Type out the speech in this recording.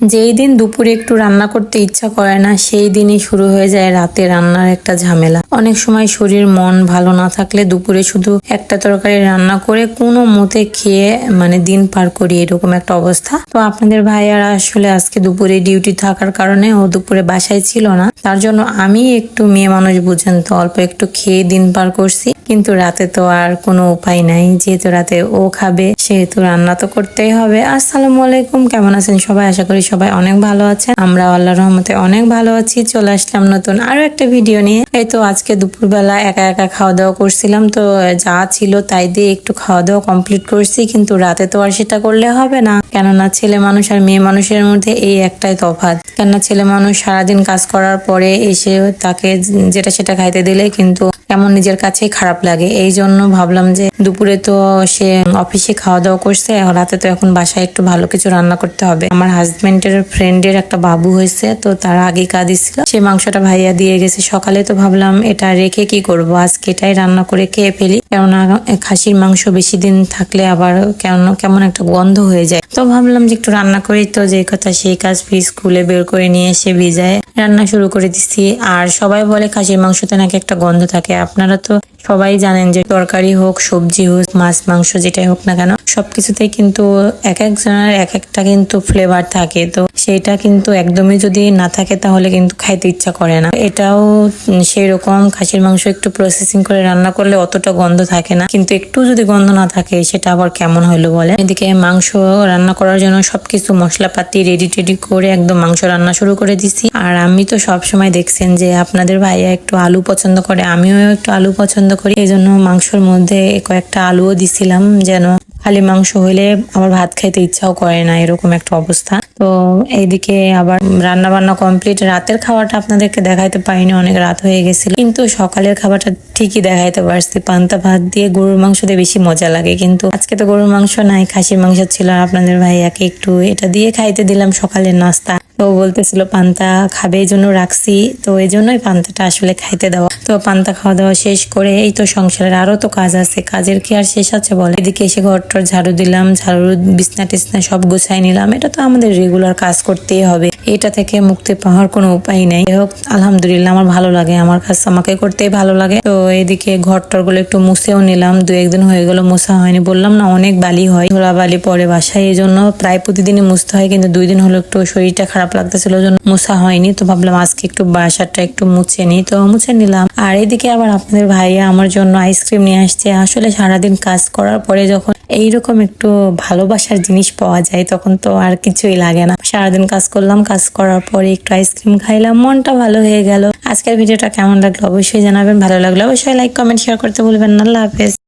যেই দিন দুপুরে একটু রান্না করতে ইচ্ছা করে না সেই দিনই শুরু হয়ে যায় রাতে রান্নার একটা ঝামেলা। অনেক সময় শরীর মন ভালো না থাকলে দুপুরে শুধু একটা তরকারি রান্না করে কোনো মতে খেয়ে দিন পার করি, এরকম একটা অবস্থা। তো আপনাদের ভাইয়ারা আসলে আজকে দুপুরে ডিউটি থাকার কারণে ও দুপুরে বাসায় ছিল না, তার জন্য আমি একটু মেয়ে মানুষ বুঝেন তো অল্প একটু খেয়ে দিন পার করছি। কিন্তু রাতে তো আর কোনো উপায় নাই, যেহেতু রাতে ও খাবে সেহেতু রান্না তো করতেই হবে। আসসালামু আলাইকুম, কেমন আছেন সবাই? আশা করি সবাই অনেক ভালো আছেন। আমরা আল্লাহর রহমতে অনেক ভালো আছি। চলে আসলাম নতুন আরো একটা ভিডিও নিয়ে। এই তো আজকে দুপুরবেলা একা একা খাওয়া দাওয়া করছিলাম, তো যা ছিল তাই দিয়ে একটু খাওয়া দাওয়া কমপ্লিট করছি। কিন্তু রাতে তো আর সেটা করলে হবে না, কেননা ছেলে মানুষ আর মেয়ে মানুষের মধ্যে এই একটাই তফাৎ। কেননা ছেলে মানুষ সারাদিন কাজ করার পরে এসে তাকে যেটা সেটা খাইতে দিলে কিন্তু কেমন নিজের কাছেই খারাপ লাগে। এই জন্য ভাবলাম যে দুপুরে তো সে অফিসে খাওয়া দাওয়া করছে, রাতে তো এখন বাসায় একটু ভালো কিছু রান্না করতে হবে। আমার হাজবেন্ডের ফ্রেন্ডের একটা বাবু হয়েছে, তো তার আগে কাঁদি ছিল, সে মাংসটা ভাইয়া দিয়ে গেছে সকালে। তো ভাবলাম এটা রেখে কি করব, আজকে এটাই রান্না করে খেয়ে ফেলি। কেননা খাসির মাংস বেশি দিন থাকলে আবার কেমন একটা গন্ধ হয়ে যায়। তো ভাবলাম যে একটু রান্না করি, তো যে কথা সেই কাজ। ফ্রিজ খুলে বের করে নিয়ে এসে ভিজায় রান্না শুরু করে দিচ্ছি। আর সবাই বলে খাসির মাংসতে নাকি একটা গন্ধ থাকে। আপনারা তো সবাই জানেন যে তরকারি হোক, সবজি হোক, মাছ মাংস যেটাই হোক না কেন, সবকিছুতেই কিন্তু এক একজনের এক একটা কিন্তু ফ্লেভার থাকে। তো সেটা কিন্তু একদমই যদি না থাকে তাহলে কিন্তু খাইতে ইচ্ছা করে না। এটাও সেই রকম, খাসির মাংস একটু প্রসেসিং করে রান্না করলে অতটা গন্ধ থাকে না, কিন্তু একটু যদি গন্ধ না থাকে সেটা আবার কেমন হলো বলে। এদিকে মাংস রান্না করার জন্য সবকিছু মশলাপাতি রেডি করে একদম মাংস রান্না শুরু করে দিছি। আর আমি তো সবসময় দেখছেন যে আপনাদের ভাইয়া একটু আলু পছন্দ করে, আমিও একটু আলু পছন্দ করি, এই জন্য মাংসর মধ্যে কয়েকটা আলুও দিছিলাম, যেন খালি মাংস হইলে আবার ভাত খাইতে ইচ্ছাও করে না, এরকম একটা অবস্থা। তো এইদিকে আবার রান্না বান্না কমপ্লিট। রাতের খাওয়াটা আপনাদেরকে দেখাইতে পারিনি, অনেক রাত হয়ে গেছিল, কিন্তু সকালের খাবারটা ঠিকই দেখাইতে পারছি। পান্তা ভাত দিয়ে গরুর মাংস দিয়ে বেশি মজা লাগে, কিন্তু আজকে তো গরুর মাংস নাই, খাসির মাংস ছিল। আর আপনাদের ভাইয়াকে একটু এটা দিয়ে খাইতে দিলাম সকালের নাস্তা। তো বলতেছিল পান্তা খাবে, এই জন্য রাখছি, তো এই জন্যই পান্তাটা আসলে খাইতে দেওয়া। তো পান্তা খাওয়া দাওয়া শেষ করে এই তো সংসারের আরো তো কাজ আছে, কাজের কি আর শেষ আছে বলে। এদিকে এসে ঘরটার ঝাড়ু দিলাম, ঝাড়ু বিছনা টিছনা সব গুছাই নিলাম। এটা তো আমাদের রেগুলার কাজ করতেই হবে, এটা থেকে মুক্তি পাওয়ার কোনো উপায় নেই। হোক আলহামদুলিল্লাহ, আমার ভালো লাগে, আমার কাজ আমাকে করতেই ভালো লাগে। তো এদিকে ঘরটার গুলো একটু মুছেও নিলাম, 2-1 দিন হয়ে গেল মুছা হয়নি। বললাম না অনেক বালি হয়, ধুলা বালি পরে বাসায়, এই জন্য প্রায় প্রতিদিনই মুছতে হয়। কিন্তু 2 দিন হলো একটু শরীরটা খারাপ লাগতেছিল, ওই জন্য মুছা হয়নি। তো ভাবলাম আজকে একটু বাসাটা একটু মুছে নিই, তো মুছে নিলাম। আর এদিকে আবার আপনাদের ভাইয়া আমার জন্য আইসক্রিম নিয়ে আসছে। আসলে সারাদিন কাজ করার পরে যখন এইরকম একটু ভালোবাসার জিনিস পাওয়া যায় তখন তো আর কিছুই লাগে না। সারাদিন কাজ করলাম, কাজ করার পরে একটু আইসক্রিম খাইলাম, মনটা ভালো হয়ে গেল। আজকের ভিডিওটা কেমন লাগলো অবশ্যই জানাবেন, ভালো লাগলো অবশ্যই লাইক কমেন্ট শেয়ার করতে ভুলবেন না। আল্লাহ হাফেজ।